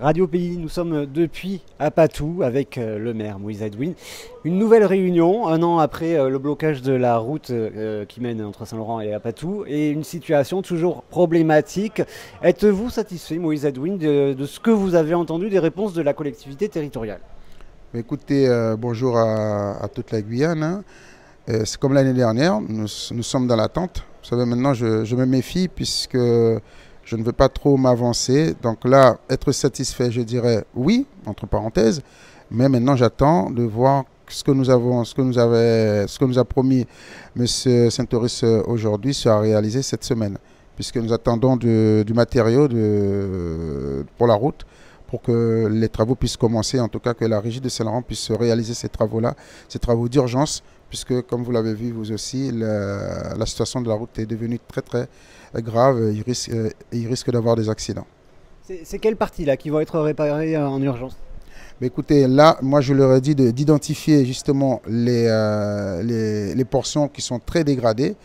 Radio Pays, nous sommes depuis Apatou avec le maire Moïse Aïdouine. Une nouvelle réunion, un an après le blocage de la route qui mène entre Saint-Laurent et Apatou, et une situation toujours problématique. Êtes-vous satisfait, Moïse Aïdouine, de ce que vous avez entendu des réponses de la collectivité territoriale? Écoutez, bonjour à toute la Guyane, hein. C'est comme l'année dernière, nous sommes dans l'attente. Vous savez, maintenant, je me méfie puisque je ne veux pas trop m'avancer. Donc là, être satisfait, je dirais oui, entre parenthèses. Mais maintenant, j'attends de voir ce que nous a promis M. Saint-Oris aujourd'hui sera réalisé cette semaine. Puisque nous attendons du matériau pour la route, pour que les travaux puissent commencer, en tout cas que la régie de Saint-Laurent puisse réaliser ces travaux-là, ces travaux d'urgence, puisque comme vous l'avez vu vous aussi, la situation de la route est devenue très très grave, il risque d'avoir des accidents. C'est quelle partie là qui va être réparée en urgence? Mais écoutez, là, moi je leur ai dit d'identifier justement les portions qui sont très dégradées.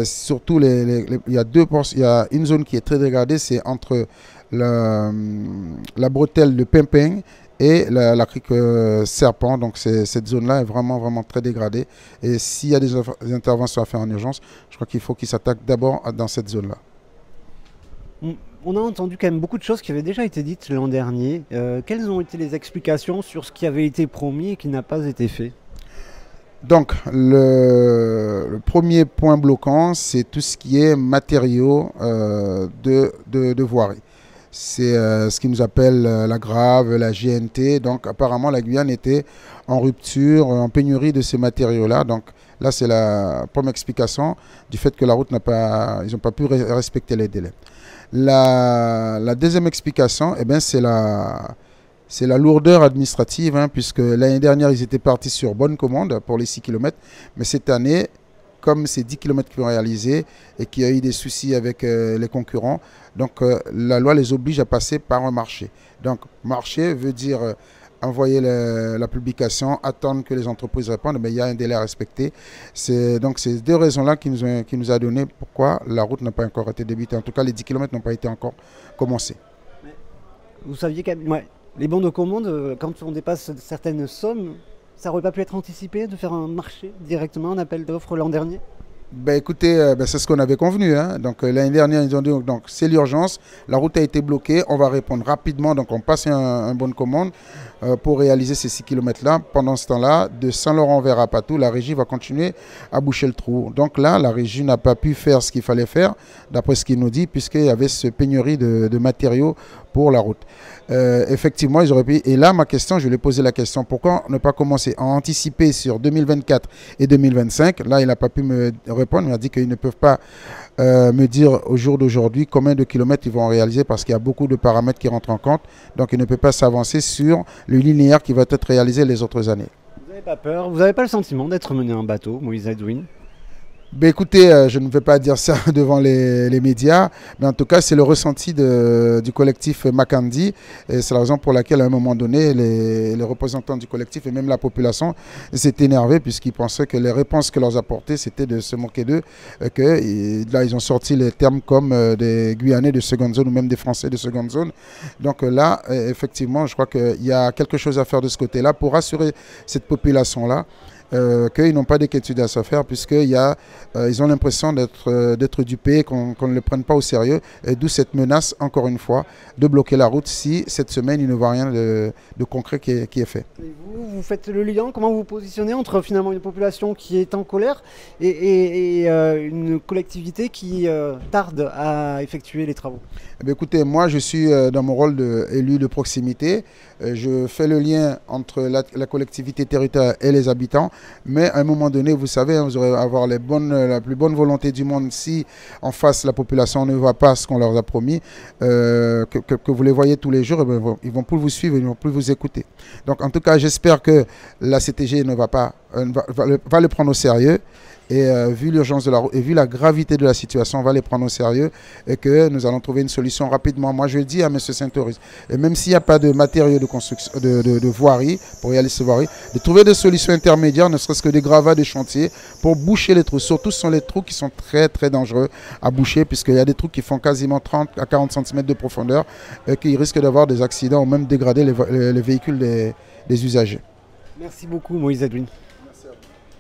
Surtout, il y a une zone qui est très dégradée, c'est entre la bretelle de Pimpin et la crique Serpent. Donc cette zone-là est vraiment, vraiment très dégradée. Et s'il y a des interventions à faire en urgence, je crois qu'il faut qu'ils s'attaquent d'abord dans cette zone-là. On a entendu quand même beaucoup de choses qui avaient déjà été dites l'an dernier. Quelles ont été les explications sur ce qui avait été promis et qui n'a pas été fait? Donc, le premier point bloquant, c'est tout ce qui est matériaux de voirie. C'est ce qui nous appelle la grave, la GNT. Donc, apparemment, la Guyane était en rupture, en pénurie de ces matériaux-là. Donc, là, c'est la première explication du fait que la route ils n'ont pas pu respecter les délais. La deuxième explication, eh bien, c'est la lourdeur administrative, hein, puisque l'année dernière, ils étaient partis sur bonne commande pour les 6 km. Mais cette année, comme c'est 10 km qu'ils ont réalisé et qu'il y a eu des soucis avec les concurrents, donc la loi les oblige à passer par un marché. Donc, marché veut dire envoyer la publication, attendre que les entreprises répondent, mais il y a un délai à respecter. Donc, ces deux raisons-là qui nous a donné pourquoi la route n'a pas encore été débutée. En tout cas, les 10 km n'ont pas été encore commencés. Vous saviez quand même... Ouais. Les bons de commande, quand on dépasse certaines sommes, ça n'aurait pas pu être anticipé de faire un marché directement, un appel d'offres l'an dernier? Ben écoutez, c'est ce qu'on avait convenu, hein. Donc l'année dernière, ils ont dit donc c'est l'urgence, la route a été bloquée, on va répondre rapidement, donc on passe un bon de commande pour réaliser ces 6 km-là. Pendant ce temps-là, de Saint-Laurent vers Apatou, la régie va continuer à boucher le trou. Donc là, la régie n'a pas pu faire ce qu'il fallait faire, d'après ce qu'il nous dit, puisqu'il y avait ce pénurie de matériaux pour la route. Effectivement, ils auraient pu. Et là, ma question, je lui ai posé la question, pourquoi ne pas commencer à anticiper sur 2024 et 2025? Là, il n'a pas pu me répondre. Il m'a dit qu'ils ne peuvent pas me dire au jour d'aujourd'hui combien de kilomètres ils vont réaliser parce qu'il y a beaucoup de paramètres qui rentrent en compte. Donc, il ne peut pas s'avancer sur le linéaire qui va être réalisé les autres années. Vous n'avez pas peur? Vous n'avez pas le sentiment d'être mené en bateau, Moïse Aïdouine? Ben écoutez, je ne vais pas dire ça devant les médias, mais en tout cas, c'est le ressenti du collectif Makandi. Et c'est la raison pour laquelle, à un moment donné, les représentants du collectif et même la population s'étaient énervés puisqu'ils pensaient que les réponses que leur apportaient, c'était de se moquer d'eux. Là, ils ont sorti les termes comme des Guyanais de seconde zone ou même des Français de seconde zone. Donc là, effectivement, je crois qu'il y a quelque chose à faire de ce côté-là pour rassurer cette population-là. Qu'ils n'ont pas d'inquiétude à se faire puisqu'ils ont l'impression d'être dupés, qu'on ne les prenne pas au sérieux, d'où cette menace, encore une fois, de bloquer la route si cette semaine il ne voit rien de concret qui est fait. Et vous faites le lien, comment vous vous positionnez entre finalement une population qui est en colère et une collectivité qui tarde à effectuer les travaux? Eh bien, écoutez, moi je suis dans mon rôle d'élu de proximité, je fais le lien entre la collectivité territoriale et les habitants. Mais à un moment donné, vous savez, vous aurez avoir la plus bonne volonté du monde si en face la population ne voit pas ce qu'on leur a promis, que vous les voyez tous les jours, ils vont plus vous suivre, ils ne vont plus vous écouter. Donc en tout cas, j'espère que la CTG ne va pas va le prendre au sérieux. Et vu l'urgence de la route et vu la gravité de la situation, on va les prendre au sérieux et que nous allons trouver une solution rapidement. Moi, je le dis à M. Saint-Oris, et même s'il n'y a pas de matériaux de construction, de voirie, pour réaliser voirie, de trouver des solutions intermédiaires, ne serait-ce que des gravats de chantier, pour boucher les trous. Surtout, ce sont les trous qui sont très, très dangereux à boucher, puisqu'il y a des trous qui font quasiment 30 à 40 cm de profondeur et qui risquent d'avoir des accidents ou même dégrader les véhicules des usagers. Merci beaucoup, Moïse Edwin. Merci à vous.